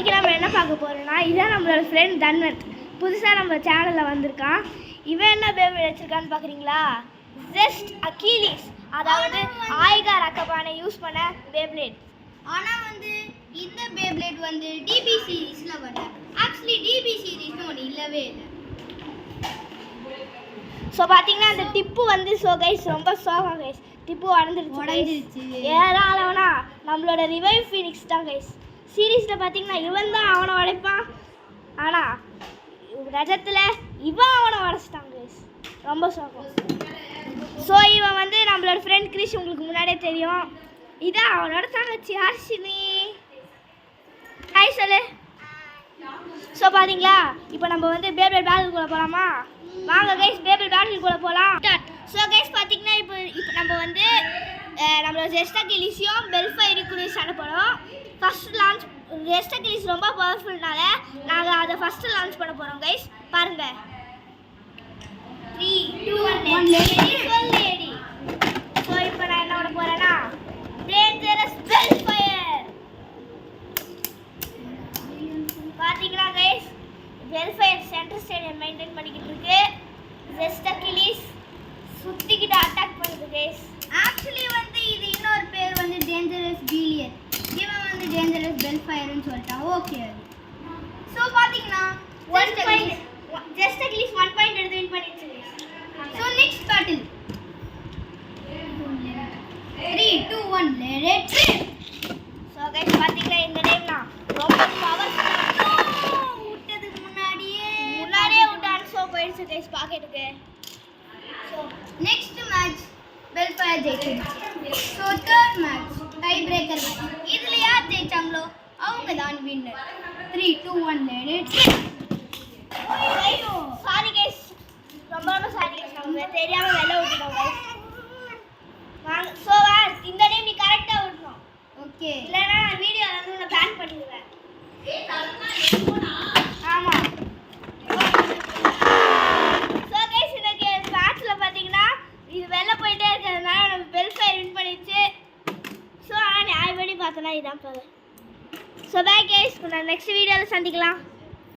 இன்றைக்கி நம்ம என்ன பார்க்க போகிறோம்னா, இதான் நம்மளோட ஃப்ரெண்ட் தன்வந்த். புதுசாக நம்ம சேனலில் வந்திருக்கான். இவன் என்ன பேப்ளேட் வச்சுருக்கான்னு பார்க்குறீங்களா? ஜஸ்ட் அகிலிஸ், அதாவது ஆயிகா ரக்கபானை யூஸ் பண்ண பேப்ளேட். ஆனால் இந்த பேப்ளேட் டிபி சீரீஸில் வரல. ஆக்சுவலி டிபி சீரீஸ்னு ஒன்று இல்லவே இல்லை. ஸோ பார்த்தீங்கன்னா அந்த டிப்பு ஸோ கைஸ் ரொம்ப சோகம் கைஸ். டிப்பு உடஞ்சிருச்சு. ஏதாவதுனா நம்மளோட ரிவைவ் ஃபீனிக்ஸ் தான் கைஸ். சீரீஸில் பார்த்தீங்கன்னா இவன் தான் அவனை உடைப்பான், ஆனால் ரஜத்தில் இவன் அவனை உடச்சிட்டான் கைஸ். ரொம்ப சோகம். ஸோ இவன் நம்மளோட ஃப்ரெண்ட் கிரிஷ், உங்களுக்கு முன்னாடியே தெரியும். இதான் அவனோட தங்கச்சி ஹர்ஷினி. ஹாய் சொல்லு. ஸோ பார்த்தீங்களா, இப்போ நம்ம பேப்ளேட் பேட்டிலுக்குள்ளே போகலாமா? வாங்க கைஸ், பேப்ளேட் பேட்டிலுக்குள்ளே போகலாம். ஸோ கைஸ் பார்த்தீங்கன்னா இப்போ நம்ம நம்மளோட ஜஸ்ட் அகிலிஸையும் பெல்ஃபயருக்குள்ளேயும் சண்டை போடுறோம். ஃபர்ஸ்ட் லான்ச் ஜஸ்ட் அகிலிஸ் ரொம்ப பவர்ஃபுல்னால நாங்கள் அதை ஃபஸ்ட்டு லான்ச் பண்ண போகிறோம் கைஸ். பாருங்கள். 3, 2, 1 லேடி. ஸோ இப்போ நான் என்ன பண்ண போகிறேன்னா, டேஞ்சரஸ் பெல்ஃபயர். பார்த்தீங்களா கைஸ், பெல்ஃபயர் சென்டர் ஸ்டேடியம் மெயின்டைன் பண்ணிக்கிட்டு இருக்கு. ஜஸ்ட் அகிலிஸ் சுற்றிக்கிட்டு அட்டாக் பண்ணுது கைஸ். ஆக்சுவலி இது இன்னொரு பேர் டேஞ்சரஸ் பீலியர். இவன் டேஞ்சரஸ் பெல்ஃபயர்னு சொல்லிட்டான். ஓகே. ஸோ பார்த்தீங்கன்னா ஜஸ்ட் அகிலிஸ் 1 பாயிண்ட் எடுத்து வின் பண்ணிடுச்சு. So next battle 3, 2, 1 let it. So guys பார்த்தீங்கன்னா இந்த டைம்னா ரொம்ப பவர்ஃபுல். விட்டதுக்கு முன்னாடியே விட்டான். ஸோ போயிடுச்சு கைஸ் பாக்கெட்டுக்கு. ஸோ நெக்ஸ்ட் மேட்ச் பெல்ஃபயர் ஜெயிச்சிருச்சு. So third match tie breaker match. இதில் யார் ஜெயிச்சாங்களோ அவங்க தான் வின்னர். 3, 2, 1 let it. ஐயோ சாரி கைஸ், ரொம்ப சாரி கைஸ், நம்ம தெரியாமல் வெளில விட்டுட்டோம் கைஸ். வாங்க. ஸோ இந்த டைம் நீ கரெக்டாக விடணும். ஓகே, இல்லைன்னா நான் வீடியோ உன்னை பேன் பண்ணிடுவேன். ஆமாம். ஸோ கைஸ் இன்னைக்கு மேட்ச்சில் பார்த்தீங்கன்னா இது வெளில போயிட்டே இருக்கிறதுனால நம்ம பெல்ஃபயர் வின் பண்ணிடுச்சு. ஸோ ஆனால் நியாயப்படி பார்த்தோன்னா இதுதான் போகுது. ஸோ பை கைஸ், நான் நெக்ஸ்ட் வீடியோவில் சந்திக்கலாம்.